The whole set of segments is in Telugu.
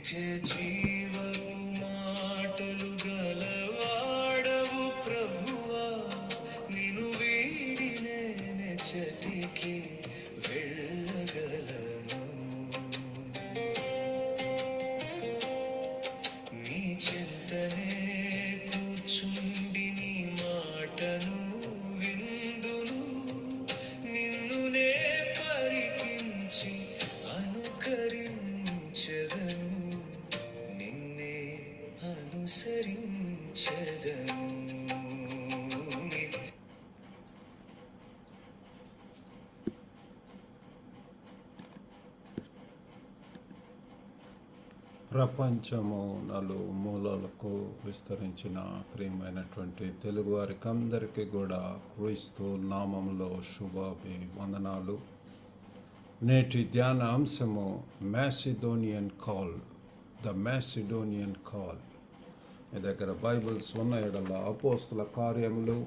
నిత్య జీవపు మాటలు గలవాడవు ప్రభువా, నిను వీడి నేనెచ్చటికి వెళ్ళగలను. నీ చింతనే కూర్చుండి నీ మాటను విందును, నిన్ను నే పరికించి అనుకరించెదను, నిన్నే అనుసరించెదను. ప్రపంచము నలుమూలలకు విస్తరించిన ప్రియమైనటువంటి తెలుగువారికి అందరికీ కూడా క్రీస్తు నామంలో శుభాభివందనాలు. నేటి ధ్యాన అంశము మ్యాసిడోనియన్ కాల్, ద మ్యాసిడోనియన్ కాల్. మీ దగ్గర బైబిల్స్ ఉన్న ఎడల అపోస్తుల కార్యములు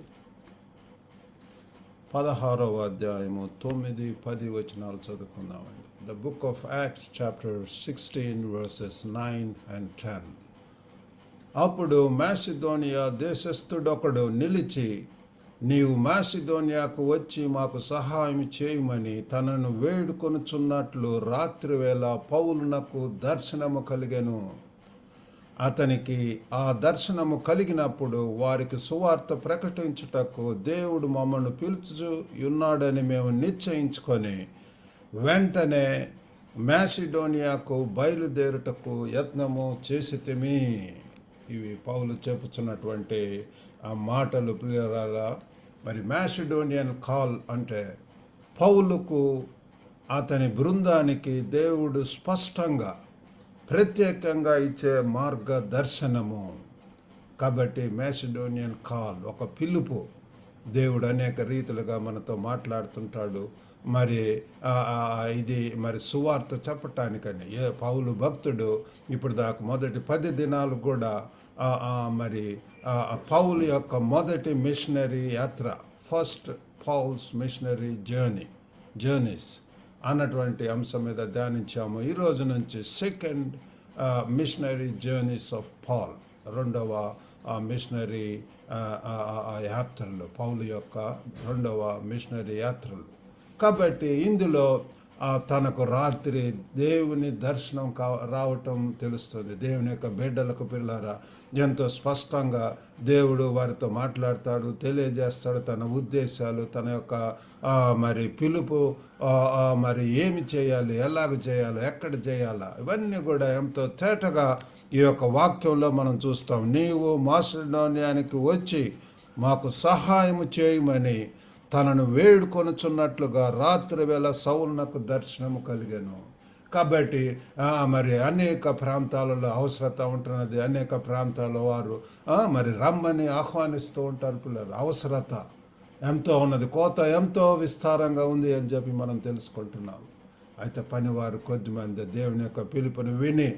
16వ అధ్యాయము 9-10 వచనాలు చదువుకుందామండి. The book of Acts chapter 16 verses 9 and 10. అప్పుడు మాసిదోనియా దేశస్థుడొకడు నిలిచి, నీవు మాసిదోనియాకు వచ్చి మాకు సహాయం చేయమని తనను వేడుకొనుచున్నట్లు రాత్రివేళ పౌలునకు దర్శనము కలిగెను. అతనికి ఆ దర్శనము కలిగినప్పుడు వారికి సువార్త ప్రకటించుటకు దేవుడు మమ్మల్ని పిలుచు ఉన్నాడని మేము నిశ్చయించుకొని వెంటనే మాసిడోనియాకు బయలుదేరుటకు యత్నము చేసితిమి. ఇవి పౌలు చెప్పుచున్నటువంటి ఆ మాటలు ప్రియులారా. మరి మాసిడోనియన్ కాల్ అంటే పౌలుకు అతని బృందానికి దేవుడు స్పష్టంగా ప్రత్యేకంగా ఇచ్చే మార్గదర్శనము. కాబట్టి మాసిడోనియన్ కాల్ ఒక పిలుపు. దేవుడు అనేక రీతులుగా మనతో మాట్లాడుతుంటాడు. మరి ఇది మరి సువార్త చెప్పటానికని పౌలు భక్తుడు ఇప్పుడు దాకా మొదటి 10 దినాలు కూడా మరి పౌలు యొక్క మొదటి మిషనరీ యాత్ర, ఫస్ట్ పౌల్స్ మిషనరీ జర్నీస్ అన్నటువంటి అంశం మీద ధ్యానించాము. ఈరోజు నుంచి second missionary journeys of Paul, రెండవ మిషనరీ యాత్రలు, పౌలు యొక్క రెండవ మిషనరీ యాత్రలు. కాబట్టి ఇందులో తనకు రాత్రి దేవుని దర్శనం రావటం తెలుస్తుంది. దేవుని యొక్క బిడ్డలకు పిల్లరా ఎంతో స్పష్టంగా దేవుడు వారితో మాట్లాడతాడు, తెలియజేస్తాడు తన ఉద్దేశాలు, తన యొక్క మరి పిలుపు, మరి ఏమి చేయాలి, ఎలాగ చేయాలి, ఎక్కడ చేయాలా, ఇవన్నీ కూడా ఎంతో తేటగా ఈ యొక్క వాక్యంలో మనం చూస్తాం. నీవు మాసిడోనియానికి వచ్చి మాకు సహాయము చేయమని తనను వేడుకొనుచున్నట్లుగా రాత్రి వేళ సౌలునకు దర్శనము కలిగెను. కాబట్టి మరి అనేక ప్రాంతాలలో అవసరత ఉంటున్నది. అనేక ప్రాంతాల వారు మరి రమ్మని ఆహ్వానిస్తూ ఉంటారు పిల్లలు. అవసరత ఎంతో ఉన్నది, కోత ఎంతో విస్తారంగా ఉంది అని చెప్పి మనం తెలుసుకుంటున్నాం. అయితే పనివారు కొద్దిమంది దేవుని యొక్క పిలుపుని విని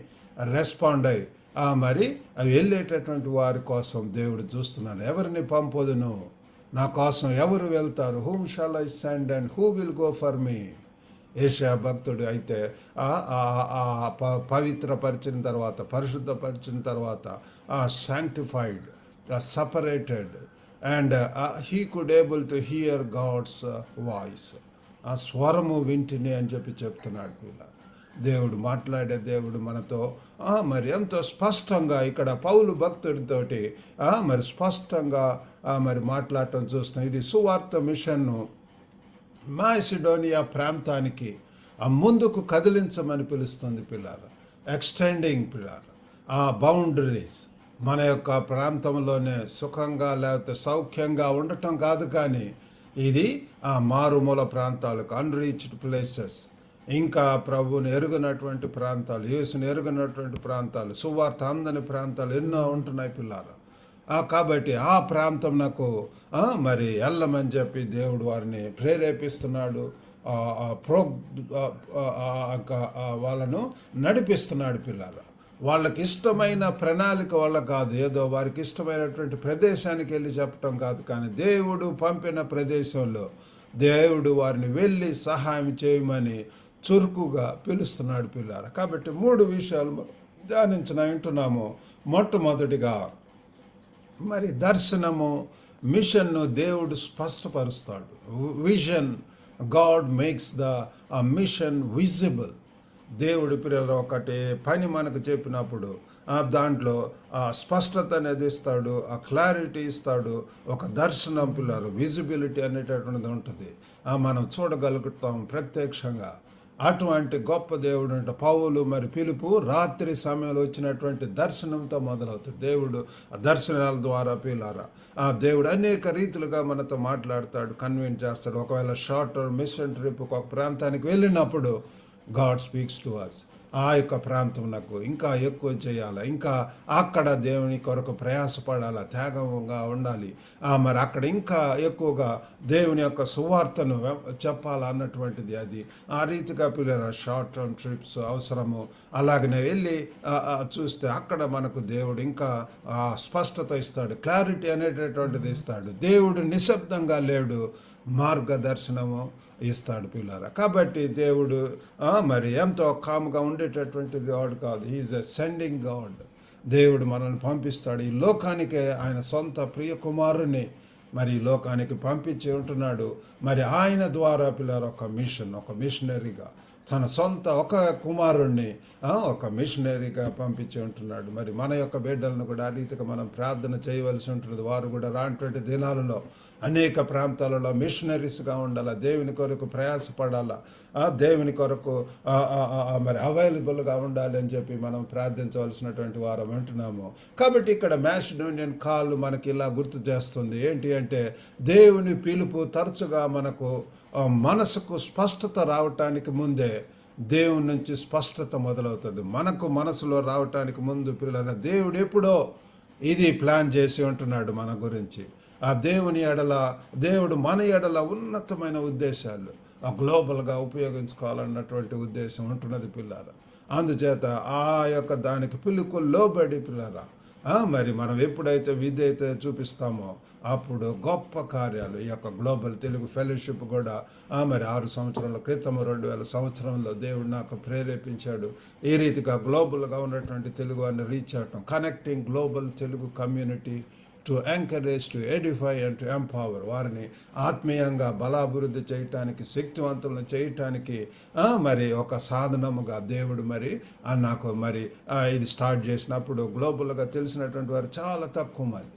రెస్పాండ్ అయ్యి మరి అవి వెళ్ళేటటువంటి వారి కోసం దేవుడు చూస్తున్నాడు. ఎవరిని పంపొదును, నా కోసం ఎవరు వెళ్తారు, whom shall I send and who will go for me. Isaiah భక్తుడు అయితే పవిత్రపరిచిన తర్వాత, పరిశుద్ధపరిచిన తర్వాత, sanctified, separated and he could able to hear God's voice. ఆ స్వరము వింటిని అని చెప్పి చెప్తున్నాడు. ఇలా దేవుడు మాట్లాడే దేవుడు మనతో మరి ఎంతో స్పష్టంగా ఇక్కడ పౌలు భక్తుడితోటి మరి స్పష్టంగా మరి మాట్లాడటం చూస్తున్నాం. ఇది సువార్త మిషన్ను మాసిడోనియా ప్రాంతానికి ముందుకు కదిలించమని పిలుస్తుంది పిల్లలు. ఎక్స్టెండింగ్ పిల్లలు బౌండరీస్. మన యొక్క ప్రాంతంలోనే సుఖంగా లేకపోతే సౌఖ్యంగా ఉండటం కాదు, కానీ ఇది మారుమూల ప్రాంతాలకు, అన్రీచ్డ్ ప్లేసెస్, ఇంకా ప్రభువుని ఎరుగనటువంటి ప్రాంతాలు, యేసుని ఎరుగనటువంటి ప్రాంతాలు, సువార్త అందని ప్రాంతాలు ఎన్నో ఉంటున్నాయి పిల్లలు. కాబట్టి ఆ ప్రాంతం నాకు మరి వెళ్ళమని చెప్పి దేవుడు వారిని ప్రేరేపిస్తున్నాడు, వాళ్ళను నడిపిస్తున్నాడు పిల్లలు. వాళ్ళకి ఇష్టమైన ప్రణాళిక వల్ల కాదు, ఏదో వారికి ఇష్టమైనటువంటి ప్రదేశానికి వెళ్ళి చెప్పటం కాదు, కానీ దేవుడు పంపిన ప్రదేశంలో దేవుడు వారిని వెళ్ళి సహాయం చేయమని చురుకుగా పిలుస్తున్నాడు పిల్లలు. కాబట్టి 3 విషయాలు ధ్యానించిన వింటున్నాము. మొట్టమొదటిగా మరి దర్శనము, మిషన్ను దేవుడు స్పష్టపరుస్తాడు. Vision, God makes the mission visible. దేవుడి పిల్లలు ఒకటి పని మనకు చెప్పినప్పుడు దాంట్లో ఆ స్పష్టత అనేది ఇస్తాడు, ఆ క్లారిటీ ఇస్తాడు, ఒక దర్శనం పిల్లలు విజిబిలిటీ అనేటటువంటిది ఉంటుంది. మనం చూడగలుగుతాం ప్రత్యక్షంగా. అటువంటి గొప్ప దేవుడు అంటే పౌలు మరి పిలుపు రాత్రి సమయంలో వచ్చినటువంటి దర్శనంతో మొదలవుతుంది. దేవుడు ఆ దర్శనాల ద్వారా పిల్లారా ఆ దేవుడు అనేక రీతులుగా మనతో మాట్లాడతాడు, కన్విన్స్ చేస్తాడు. ఒకవేళ షార్ట్ మిషన్ ట్రిప్ ఒక ప్రాంతానికి వెళ్ళినప్పుడు గాడ్ స్పీక్స్ టు అస్. ఆ యొక్క ప్రాంతంకు ఇంకా ఎక్కువ చేయాలి, ఇంకా అక్కడ దేవుని కొరకు ప్రయాసపడాలి, త్యాగంగా ఉండాలి, మరి అక్కడ ఇంకా ఎక్కువగా దేవుని యొక్క సువార్తను చెప్పాలన్నటువంటిది. అది ఆ రీతిగా పిల్లల షార్ట్ టర్మ్ ట్రిప్స్ అవసరము. అలాగనే వెళ్ళి చూస్తే అక్కడ మనకు దేవుడు ఇంకా స్పష్టత ఇస్తాడు, క్లారిటీ అనేటటువంటిది ఇస్తాడు. దేవుడు నిశ్శబ్దంగా లేడు, మార్గదర్శనము ఇస్తాడు పిల్లారా. కాబట్టి దేవుడు మరి ఎంతో కామ్గా ఉండేటటువంటిది గాడ్ కాదు. హీఈస్ ఎ సెండింగ్ గాడ్. దేవుడు మనల్ని పంపిస్తాడు ఈ లోకానికే. ఆయన సొంత ప్రియ కుమారుని మరి ఈ లోకానికి పంపించి ఉంటున్నాడు. మరి ఆయన ద్వారా పిల్లారా ఒక మిషన్, ఒక మిషనరీగా తన సొంత ఒక కుమారుణ్ణి ఒక మిషనరీగా పంపించి ఉంటున్నాడు. మరి మన యొక్క బిడ్డలను కూడా ఆ రీతిగా మనం ప్రార్థన చేయవలసి ఉంటుంది. వారు కూడా రానటువంటి దినాలలో అనేక ప్రాంతాలలో మిషనరీస్గా ఉండాలా, దేవుని కొరకు ప్రయాసపడాలా, దేవుని కొరకు మరి అవైలబుల్గా ఉండాలి అని చెప్పి మనం ప్రార్థించవలసినటువంటి వారం వింటున్నాము. కాబట్టి ఇక్కడ మాసిడోనియన్ కాల్ మనకి ఇలా గుర్తు చేస్తుంది. ఏంటి అంటే దేవుని పిలుపు తరచుగా మనకు మనసుకు స్పష్టత రావటానికి ముందే దేవుని నుంచి స్పష్టత మొదలవుతుంది. మనకు మనసులో రావటానికి ముందు పిల్లల దేవుడు ఎప్పుడో ఇది ప్లాన్ చేసి ఉంటున్నాడు మన గురించి. ఆ దేవుని ఎడల, దేవుడు మన ఎడల ఉన్నతమైన ఉద్దేశాలు గ్లోబల్గా ఉపయోగించుకోవాలన్నటువంటి ఉద్దేశం ఉంటున్నది పిల్లారా. అందుచేత ఆ యొక్క దానికి పిలుకు లోబడి పిల్లారా మరి మనం ఎప్పుడైతే విధేయత చూపిస్తామో అప్పుడు గొప్ప కార్యాలు. ఈ యొక్క గ్లోబల్ తెలుగు ఫెలోషిప్ కూడా మరి 6 సంవత్సరాల క్రితం 2000 సంవత్సరంలో దేవుడు నాకు ప్రేరేపించాడు. ఈ రీతిగా గ్లోబల్గా ఉన్నటువంటి తెలుగు అని రీచ్ అవటం, connecting global Telugu community to encourage, to Edify and to empower. వారిని ఆత్మీయంగా బలాభివృద్ధి చేయటానికి, శక్తివంతులను చేయటానికి మరి ఒక సాధనముగా దేవుడు మరి నాకు మరి ఇది స్టార్ట్ చేసినప్పుడు గ్లోబల్గా తెలిసినటువంటి వారు చాలా తక్కువ మంది.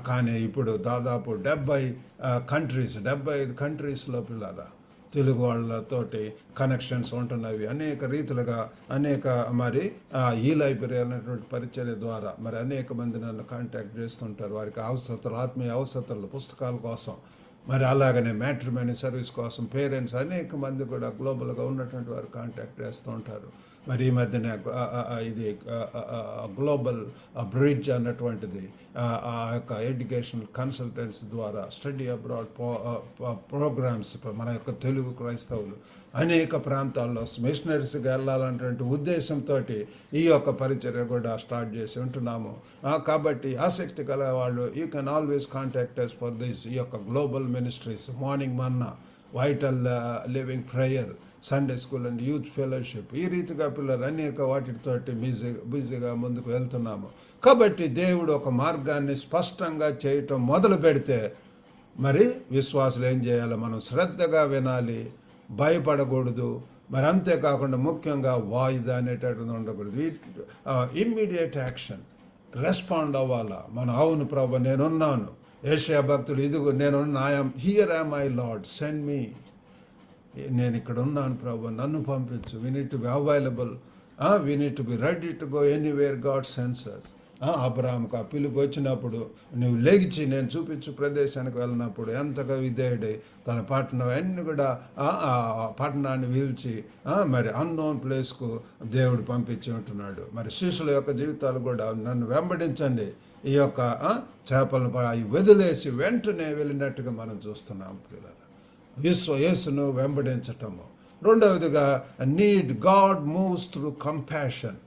కానీ ఇప్పుడు దాదాపు 75 కంట్రీస్లో పిల్లరా తెలుగు వాళ్ళతోటి కనెక్షన్స్ ఉంటున్నవి. అనేక రీతులుగా అనేక మరి ఈ లైబ్రరీ అనేటువంటి పరిచర్య ద్వారా మరి అనేక మంది నన్ను కాంటాక్ట్ చేస్తుంటారు. వారికి అవసరతలు, ఆత్మీయ అవసరతలు, పుస్తకాల కోసం, మరి అలాగనే మ్యాట్రిమోనీ సర్వీస్ కోసం పేరెంట్స్ అనేక మంది కూడా గ్లోబల్గా ఉన్నటువంటి వారు కాంటాక్ట్ చేస్తూ ఉంటారు. మరి ఈ మధ్యన ఇది గ్లోబల్ బ్రిడ్జ్ అన్నటువంటిది ఆ యొక్క ఎడ్యుకేషనల్ కన్సల్టెన్సీ ద్వారా స్టడీ అబ్రాడ్ ప్రోగ్రామ్స్ మన యొక్క తెలుగు క్రైస్తవులు అనేక ప్రాంతాల్లో మిషనరీస్గా వెళ్ళాలన్నటువంటి ఉద్దేశంతో ఈ యొక్క పరిచర్య కూడా స్టార్ట్ చేసి ఉంటున్నాము. కాబట్టి ఆసక్తి గల వాళ్ళు you can always contact us for this. ఈ యొక్క global ministries, morning Manna, vital living prayer, Sunday school and youth fellowship, ఈ రీతిగా పిల్లలు అనేక వాటితోటి బిజీగా ముందుకు వెళ్తున్నాము. కాబట్టి దేవుడు ఒక మార్గాన్ని స్పష్టంగా చేయటం మొదలు పెడితే మరి విశ్వాసులు ఏం చేయాలో మనం శ్రద్ధగా వినాలి, భయపడకూడదు. మరి అంతేకాకుండా ముఖ్యంగా వాయిదా అనేటటువంటి ఉండకూడదు. ఇమ్మీడియట్ యాక్షన్, రెస్పాండ్ అవ్వాలా. మనం అవును ప్రభు నేనున్నాను, యెషయా భక్తుడు ఇదిగో నేనున్నా, here am I lord send me, నేను ఇక్కడ ఉన్నాను ప్రభు నన్ను పంపించు. We need to be available, we need to be ready to go anywhere God sends us. అబ్రహాముకు ఆ పిలుపు వచ్చినప్పుడు నువ్వు లేచి నేను చూపించు ప్రదేశానికి వెళ్ళినప్పుడు ఎంతగా విధేయుడై తన పట్టణం అన్ని కూడా పట్టణాన్ని పిలిచి మరి అన్నోన్ ప్లేస్కు దేవుడు పంపించి ఉంటున్నాడు. మరి శిష్యుల యొక్క జీవితాలు కూడా నన్ను వెంబడించండి, ఈ యొక్క చేపలను వదిలేసి వెంటనే వెళ్ళినట్టుగా మనం చూస్తున్నాం పిల్లలు. యేసును వెంబడించటము. రెండవదిగా need, God moves through compassion.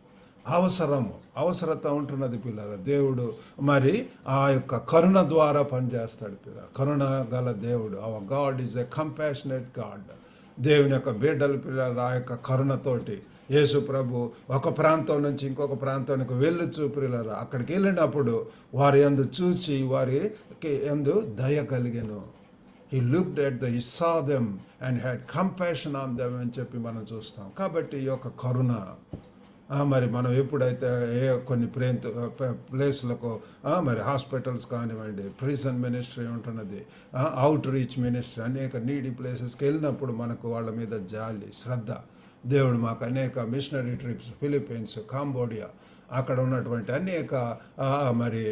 అవసరత ఉంటున్నది పిల్లల. దేవుడు మరి ఆ యొక్క కరుణ ద్వారా పనిచేస్తాడు పిల్లల. కరుణ గల దేవుడు. Hour God is a compassionate God. దేవుని యొక్క బిడ్డల పిల్లలు ఆ యొక్క కరుణతోటి యేసు ప్రభు ఒక ప్రాంతం నుంచి ఇంకొక ప్రాంతానికి వెళ్ళొచ్చు ప్రియులారా. అక్కడికి వెళ్ళినప్పుడు వారి యందు చూసి వారికి యందు దయ కలిగెను. He looked at he saw them and had compassion on them అని చెప్పి మనం చూస్తాం. కాబట్టి ఈ యొక్క కరుణ మరి మనం ఎప్పుడైతే కొన్ని ప్లేస్లకు మరి హాస్పిటల్స్ కానివ్వండి, ప్రిజన్ మినిస్ట్రీ ఉంటున్నది, అవుట్ రీచ్ మినిస్ట్రీ, అనేక నీడీ ప్లేసెస్కి వెళ్ళినప్పుడు మనకు వాళ్ళ మీద జాలి, శ్రద్ధ. దేవుడు మాకు అనేక మిషనరీ ట్రిప్స్, ఫిలిప్పీన్స్, కాంబోడియా, అక్కడ ఉన్నటువంటి అనేక మరి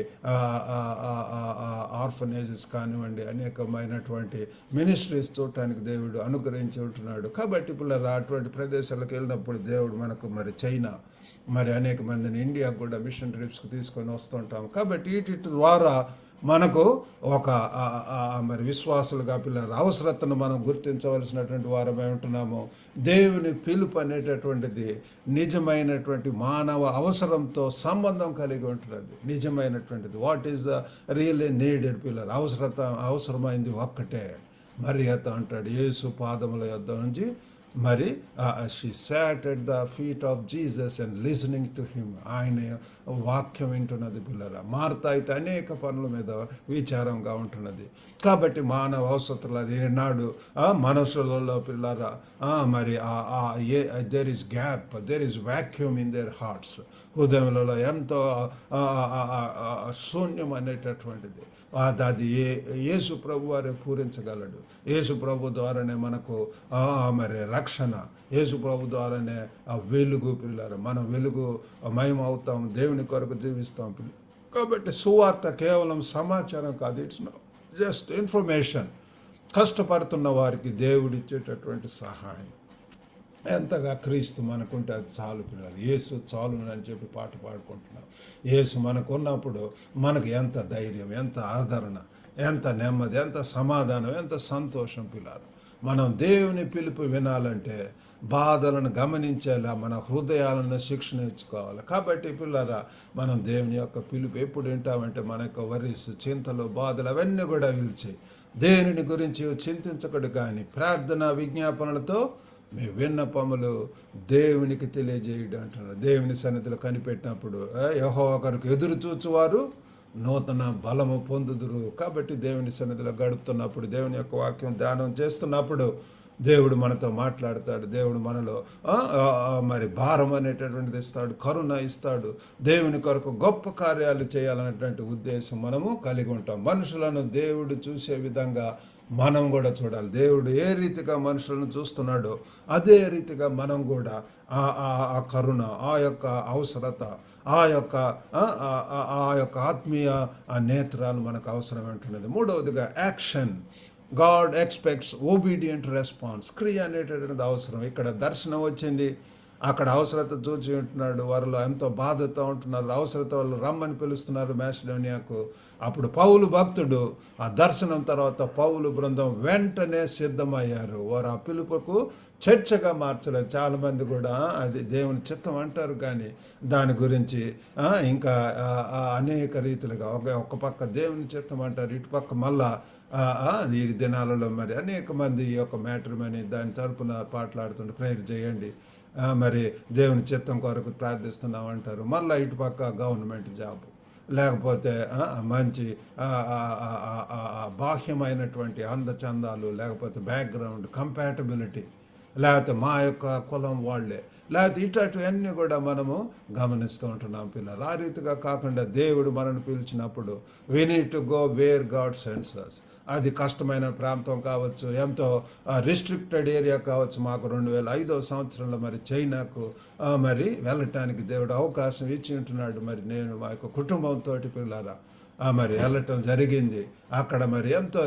ఆర్ఫనేజెస్ కానివ్వండి, అనేకమైనటువంటి మినిస్ట్రీస్ చూడటానికి దేవుడు అనుగ్రహించి ఉంటున్నాడు. కాబట్టి పిల్లలు అటువంటి ప్రదేశాలకు వెళ్ళినప్పుడు దేవుడు మనకు మరి చైనా, మరి అనేక మందిని ఇండియాకు కూడా మిషన్ ట్రిప్స్కి తీసుకొని వస్తుంటాం. కాబట్టి వీటి ద్వారా మనకు ఒక మరి విశ్వాసులుగా పిల్లల అవసరతను మనం గుర్తించవలసినటువంటి వారమై ఉంటున్నాము. దేవుని పిలుపు అనేటటువంటిది నిజమైనటువంటి మానవ అవసరంతో సంబంధం కలిగి ఉంటున్నది. నిజమైనటువంటిది what is the really needed pillar, అవసరమైంది ఒక్కటే. మరి అంటాడు యేసు పాదముల యొద్ద నుంచి మరి she sat at the feet of Jesus and listening to him. ఆయన వాక్యం వింటున్నది పిల్లరా. మార్తా అయితే అనేక పనుల మీద విచారంగా ఉంటున్నది. కాబట్టి మానవ అవసరతలు అది ఈనాడు మనుషులలో పిల్లరా మరి there is gap, there is vacuum in their hearts. హృదయంలో ఎంతో శూన్యం అనేటటువంటిది. అది యేసు ప్రభు వారే పూరించగలడు. యేసు ప్రభు ద్వారానే మనకు మరి రక్షణ, యేసు ప్రభు ద్వారానే వెలుగు పిల్లలు. మనం వెలుగు మయం అవుతాం, దేవుని కొరకు జీవిస్తాం పిల్లలు. కాబట్టి సువార్త కేవలం సమాచారం కాదు, ఇట్స్ జస్ట్ ఇన్ఫర్మేషన్. కష్టపడుతున్న వారికి దేవుడిచ్చేటటువంటి సహాయం. ఎంతగా క్రీస్తు మనకుంటే అది చాలు పిల్లలు. యేసు చాలు అని చెప్పి పాట పాడుకుంటున్నాం. యేసు మనకు ఉన్నప్పుడు మనకు ఎంత ధైర్యం, ఎంత ఆదరణ, ఎంత నెమ్మది, ఎంత సమాధానం, ఎంత సంతోషం పిల్లలు. మనం దేవుని పిలుపు వినాలంటే బాధలను గమనించేలా మన హృదయాలను శిక్షణ ఇచ్చుకోవాలి. కాబట్టి పిల్లరా మనం దేవుని యొక్క పిలుపు ఎప్పుడు వింటామంటే మన యొక్క వరీస్, చింతలు, బాధలు అవన్నీ కూడా విలిచి దేనిని గురించి చింతించకడు కానీ ప్రార్థన విజ్ఞాపనలతో మీ విన్నపములు దేవునికి తెలియజేయడం అంటున్నారు. దేవుని సన్నిధిలో కనిపెట్టినప్పుడు యెహోవా కొరకు ఎదురు చూచువారు నూతన బలము పొందుదురు. కాబట్టి దేవుని సన్నిధిలో గడుపుతున్నప్పుడు, దేవుని యొక్క వాక్యం ధ్యానం చేస్తున్నప్పుడు దేవుడు మనతో మాట్లాడతాడు. దేవుడు మనలో మరి భారం అనేటటువంటిది ఇస్తాడు, కరుణ ఇస్తాడు. దేవుని కొరకు గొప్ప కార్యాలు చేయాలనేటువంటి ఉద్దేశం మనము కలిగి ఉంటాం. మనుషులను దేవుడు చూసే విధంగా మనం కూడా చూడాలి. దేవుడు ఏ రీతిగా మనుషులను చూస్తున్నాడో అదే రీతిగా మనం కూడా ఆ కరుణ, ఆ యొక్క అవసరత, ఆ యొక్క ఆత్మీయ నేత్రాలు మనకు అవసరం ఉంటున్నది. మూడవదిగా action. God expects obedient response. క్రియ అనేటటువంటిది అవసరం. ఇక్కడ దర్శనం వచ్చింది, అక్కడ అవసరత చూచి ఉంటున్నాడు. వారిలో ఎంతో బాధతో ఉంటున్నారు. అవసరత వాళ్ళు రమ్మని పిలుస్తున్నారు మాసిడోనియాకు. అప్పుడు పౌలు భక్తుడు ఆ దర్శనం తర్వాత పౌలు బృందం వెంటనే సిద్ధమయ్యారు. వారు ఆ పిలుపుకు చర్చగా మార్చలేదు. చాలామంది కూడా అది దేవుని చిత్తం అంటారు, కానీ దాని గురించి ఇంకా అనేక రీతిలుగా ఒక పక్క దేవుని చిత్తం అంటారు, ఇటు పక్క మళ్ళా ఈ దినాలలో మరి అనేక మంది ఈ యొక్క మ్యాట్రిమోనీ దాని తరపున పాటలాడుతుంటే ప్రేయర్ చేయండి, మరి దేవుని చిత్తం కొరకు ప్రార్థిస్తున్నాం అంటారు. మళ్ళీ ఇటుపక్క గవర్నమెంట్ జాబ్, లేకపోతే మంచి బాహ్యమైనటువంటి అందచందాలు, లేకపోతే బ్యాక్గ్రౌండ్ కంపాటబిలిటీ, లేకపోతే మా యొక్క కులం వాళ్ళే, లేకపోతే ఇటువంటివన్నీ కూడా మనము గమనిస్తూ ఉంటున్నాం పిల్లలు. ఆ రీతిగా కాకుండా దేవుడు మనల్ని పిలిచినప్పుడు we need to go where God sends us. అది కష్టమైన ప్రాంతం కావచ్చు, ఎంతో రిస్ట్రిక్టెడ్ ఏరియా కావచ్చు. మాకు 2005 సంవత్సరంలో మరి చైనాకు మరి వెళ్ళటానికి దేవుడు అవకాశం ఇచ్చి ఉంటున్నాడు. మరి నేను మా యొక్క కుటుంబంతో పిల్లరా మరి వెళ్ళటం జరిగింది. అక్కడ మరి ఎంతో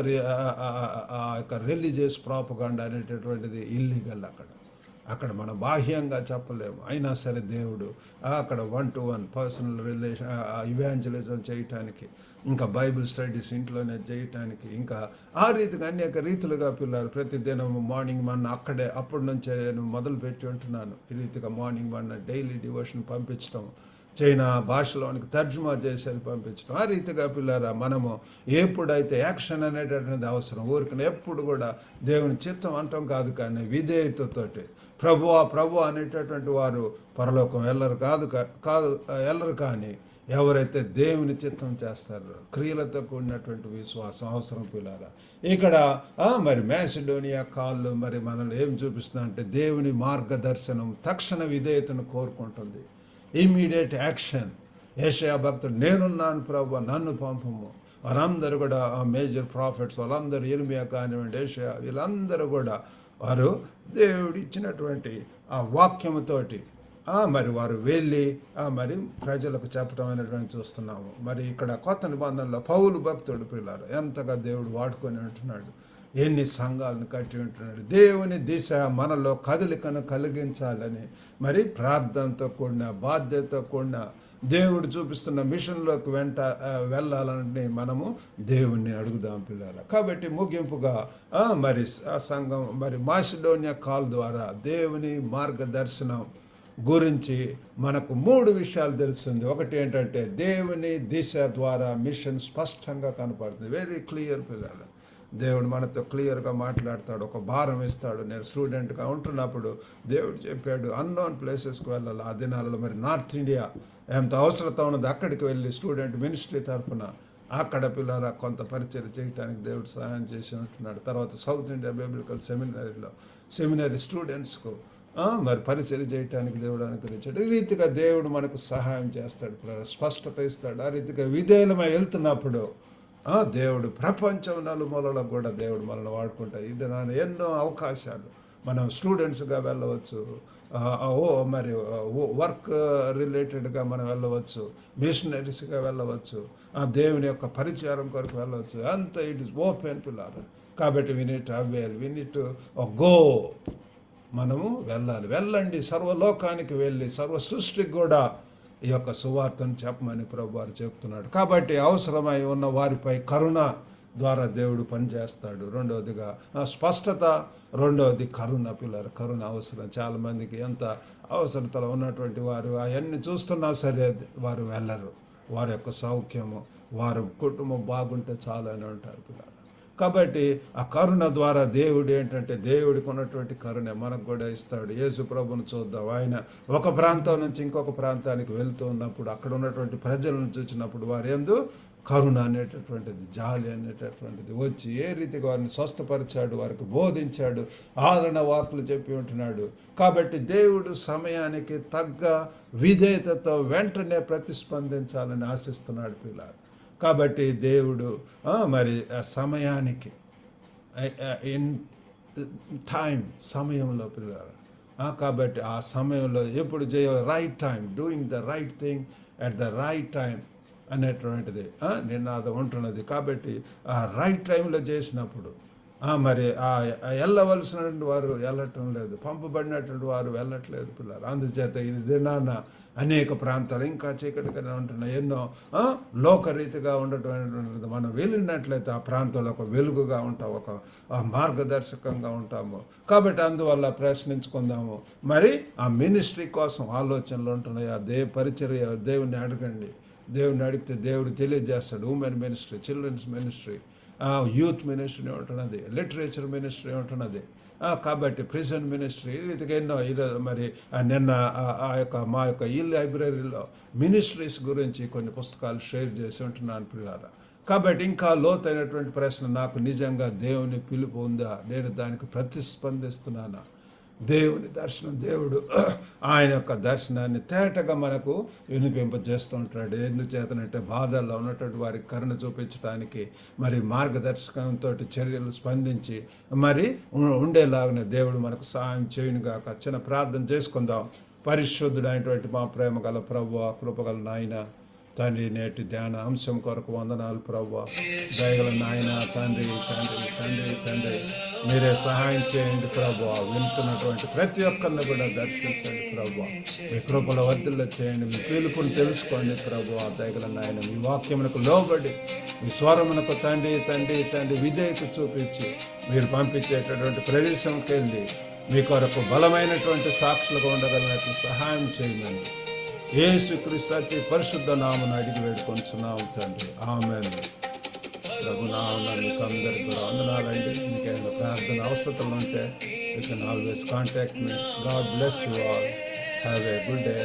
ఆ యొక్క రిలీజియస్ ప్రాపగాండా అనేటటువంటిది ఇల్లీగల్. అక్కడ మనం బాహ్యంగా చెప్పలేము. అయినా సరే దేవుడు అక్కడ 1-to-1 పర్సనల్ రిలేషన్ ఇవాంజలిజం చేయటానికి, ఇంకా బైబిల్ స్టడీస్ ఇంట్లోనే చేయటానికి, ఇంకా ఆ రీతిగా అనేక రీతులుగా పిల్లలు ప్రతిదినం మార్నింగ్ మన్న అక్కడే అప్పటి నుంచే నేను మొదలుపెట్టి ఉంటున్నాను. ఈ రీతిగా మార్నింగ్ మన్న డైలీ డివోషన్ పంపించడం చైనా భాషలోనికి తర్జుమా చేసేది పంపించడం. ఆ రీతిగా పిల్లరా మనము ఎప్పుడైతే యాక్షన్ అనేటటువంటిది అవసరం, ఊరికి ఎప్పుడు కూడా దేవుని చిత్తం అంటాం కాదు, కానీ విధేయతతోటి ప్రభు అనేటటువంటి వారు పరలోకం వెళ్ళరు వెళ్ళరు, కానీ ఎవరైతే దేవుని చిత్తం చేస్తారో క్రియలతో కూడినటువంటి విశ్వాసం అవసరం పిల్లారా. ఇక్కడ మరి మాసిడోనియా కాళ్ళు మరి మనల్ని ఏం చూపిస్తుంది అంటే దేవుని మార్గదర్శనం, తక్షణ విధేయతను కోరుకుంటుంది, ఇమ్మీడియట్ యాక్షన్. యెషయా భక్తుడు, నేనున్నాను ప్రభువా నన్ను పంపము. వారందరూ కూడా మేజర్ ప్రాఫిట్స్ వాళ్ళందరూ, ఇర్మియా కానివ్వండి, యెషయా, వీళ్ళందరూ కూడా వారు దేవుడు ఇచ్చినటువంటి ఆ వాక్యముతోటి మరి వారు వెళ్ళి మరి ప్రజలకు చెప్పడం అనేటువంటి చూస్తున్నాము. మరి ఇక్కడ కొత్త నిబంధనలో పౌలు భక్తుడు పిల్లలు ఎంతగా దేవుడు వాడుకొని ఉంటున్నాడు, ఎన్ని సంఘాలను కట్టి ఉంటున్నాడు. దేవుని దిశ మనలో కదలికను కలిగించాలని మరి ప్రార్థనతో కూడిన, బాధ్యతతో కూడిన, దేవుడు చూపిస్తున్న మిషన్లోకి వెళ్ళాలని మనము దేవుణ్ణి అడుగుదాం పిల్లలు. కాబట్టి ముగింపుగా మరి ఆ సంఘం మరి మాసిడోనియా కాల్ ద్వారా దేవుని మార్గదర్శనం గురించి మనకు 3 విషయాలు తెలుస్తుంది. ఒకటి ఏంటంటే దేవుని దిశ ద్వారా మిషన్ స్పష్టంగా కనపడుతుంది, వెరీ క్లియర్ పిల్లలు. దేవుడు మనతో క్లియర్గా మాట్లాడతాడు, ఒక భారం ఇస్తాడు. నేను స్టూడెంట్గా ఉంటున్నప్పుడు దేవుడు చెప్పాడు అన్నోన్ ప్లేసెస్కి వెళ్ళాలి. ఆ దినాలలో మరి నార్త్ ఇండియా ఎంత అవసరత ఉన్నది, అక్కడికి వెళ్ళి స్టూడెంట్ మినిస్ట్రీ తరఫున అక్కడ పిల్లల కొంత పరిచయం చేయడానికి దేవుడు సహాయం చేసి ఉంటున్నాడు. తర్వాత సౌత్ ఇండియా బైబిలికల్ సెమినరీ స్టూడెంట్స్కు మరి పరిచయం చేయడానికి దేవుడు అనుగ్రహించాడు. ఈ రీతిగా దేవుడు మనకు సహాయం చేస్తాడు, స్పష్టత ఇస్తాడు. ఆ రీతిగా విధేయులమై వెళ్తున్నప్పుడు దేవుడు ప్రపంచం నలుమూలలో కూడా దేవుడు మనల్ని వాడుకుంటాడు. ఇది ఎన్నో అవకాశాలు. మనం స్టూడెంట్స్గా వెళ్ళవచ్చు, మరి వర్క్ రిలేటెడ్గా మనం వెళ్ళవచ్చు, మిషనరీస్గా వెళ్ళవచ్చు, దేవుని యొక్క పరిచారం కొరకు వెళ్ళవచ్చు. అంత ఇట్ ఇస్ ఓపెన్ పిల్లలు. కాబట్టి we need to avail, we need to go. మనము వెళ్ళండి, సర్వలోకానికి వెళ్ళి సర్వ సృష్టికి కూడా ఈ యొక్క సువార్తను చెప్పమని ప్రభు వారు చెప్తున్నాడు. కాబట్టి అవసరమై ఉన్న వారిపై కరుణ ద్వారా దేవుడు పనిచేస్తాడు. రెండవదిగా స్పష్టత, రెండవది కరుణ పిల్లలు. కరుణ అవసరం. చాలామందికి ఎంత అవసరతలో ఉన్నటువంటి వారు అవన్నీ చూస్తున్నా సరే వారు వెళ్ళరు. వారి యొక్క సౌఖ్యము, వారి కుటుంబం బాగుంటే చాలని ఉంటారు పిల్లలు. కాబట్టి ఆ కరుణ ద్వారా దేవుడు ఏంటంటే దేవుడికి ఉన్నటువంటి కరుణ మనకు కూడా ఇస్తాడు. యేసు ప్రభువును చూద్దాం. ఆయన ఒక ప్రాంతం నుంచి ఇంకొక ప్రాంతానికి వెళ్తూ ఉన్నప్పుడు అక్కడ ఉన్నటువంటి ప్రజలను చూసినప్పుడు వారి యందు కరుణ అనేటటువంటిది, జాలి అనేటటువంటిది వచ్చి ఏ రీతిగా వారిని స్వస్థపరిచాడు, వారికి బోధించాడు, ఆదరణ వార్తలు చెప్పి ఉంటున్నాడు. కాబట్టి దేవుడు సమయానికి తగ్గ విధేయతతో వెంటనే ప్రతిస్పందించాలని ఆశిస్తున్నాడు పిల్లలు. కాబట్టి దేవుడు మరి సమయానికి ఇన్ టైం, సమయంలో పిల్లలు. కాబట్టి ఆ సమయంలో ఎప్పుడు చేయాలి, right time, doing the right thing at the right time అనేటువంటిది నినాదం ఉంటున్నది. కాబట్టి ఆ రైట్ టైంలో చేసినప్పుడు మరి వెళ్ళవలసినటువంటి వారు వెళ్ళటం లేదు, పంపబడినటువంటి వారు వెళ్ళట్లేదు పిల్లలు. అందుచేత ఈ దినాన అనేక ప్రాంతాలు ఇంకా చీకటిగానే ఉంటున్నాయి. ఎన్నో లోకరీతిగా ఉండటం మనం వెళ్ళినట్లయితే ఆ ప్రాంతంలో ఒక వెలుగుగా ఉంటాం, ఒక మార్గదర్శకంగా ఉంటాము. కాబట్టి అందువల్ల ప్రశ్నించుకుందాము. మరి ఆ మినిస్ట్రీ కోసం ఆలోచనలు ఉంటున్నాయి. ఆ పరిచర్య దేవుని అడగండి. దేవుని అడిగితే దేవుడు తెలియజేస్తాడు. Women ministry, children's ministry, youth ministry ఉంటున్నది, లిటరేచర్ మినిస్ట్రీ ఉంటున్నది. కాబట్టి ప్రిజన్ మినిస్ట్రీ, ఇది ఎన్నో. ఈరోజు మరి నిన్న మా యొక్క ఈ లైబ్రరీలో మినిస్ట్రీస్ గురించి కొన్ని పుస్తకాలు షేర్ చేసి ఉంటున్నాను పిల్లల. కాబట్టి ఇంకా లోతైనటువంటి ప్రశ్న, నాకు నిజంగా దేవుని పిలుపు ఉందా, నేను దానికి ప్రతిస్పందిస్తున్నానా? దేవుని దర్శనం, దేవుడు ఆయన యొక్క దర్శనాన్ని తేటగా మనకు వినిపింపజేస్తూ ఉంటాడు. ఎందుచేతనంటే బాధల్లో ఉన్నటువంటి వారికి కరుణ చూపించడానికి, మరి మార్గదర్శకంతో చర్యలు స్పందించి మరి ఉండేలాగానే దేవుడు మనకు సహాయం చేయునుగాక. చిన్న ప్రార్థన చేసుకుందాం. పరిశుద్ధుడైనటువంటి మా ప్రేమ గల ప్రభువా, కృపగల నాయన తండ్రి, నేటి ధ్యాన అంశం కొరకు వందనాలు ప్రభువా. దయగల నాయన తండ్రి, తండ్రి తండ్రి తండ్రి మీరే సహాయం చేయండి ప్రభువా. వింటున్నటువంటి ప్రతి ఒక్కరిని కూడా దర్శించండి ప్రభువా. మీ కృపల వర్ధిల్ల చేయండి. మీ పిలుపుని తెలుసుకోండి ప్రభువా. దయగల నాయన మీ వాక్యమునకు లోబడి, మీ స్వరమునకు తండ్రి తండ్రి తండ్రి విధేయత చూపించి మీరు పంపించేటటువంటి ప్రదేశంకి వెళ్ళి మీ కొరకు బలమైనటువంటి సాక్షులుగా ఉండగలిగినట్లు సహాయం చేయమని యేసుక్రీస్తు అతి పరిశుద్ధ నామమున అడిగి వేడుకొంచున్నాము తండ్రి. ఆమేన్. ప్రభు నామమున మీకు అందరికీ కూడా వందనాలండి. మీకేమైనా ప్రార్థన అవసరతలు ఉంటే you can always contact me. God bless you all. Have a good day.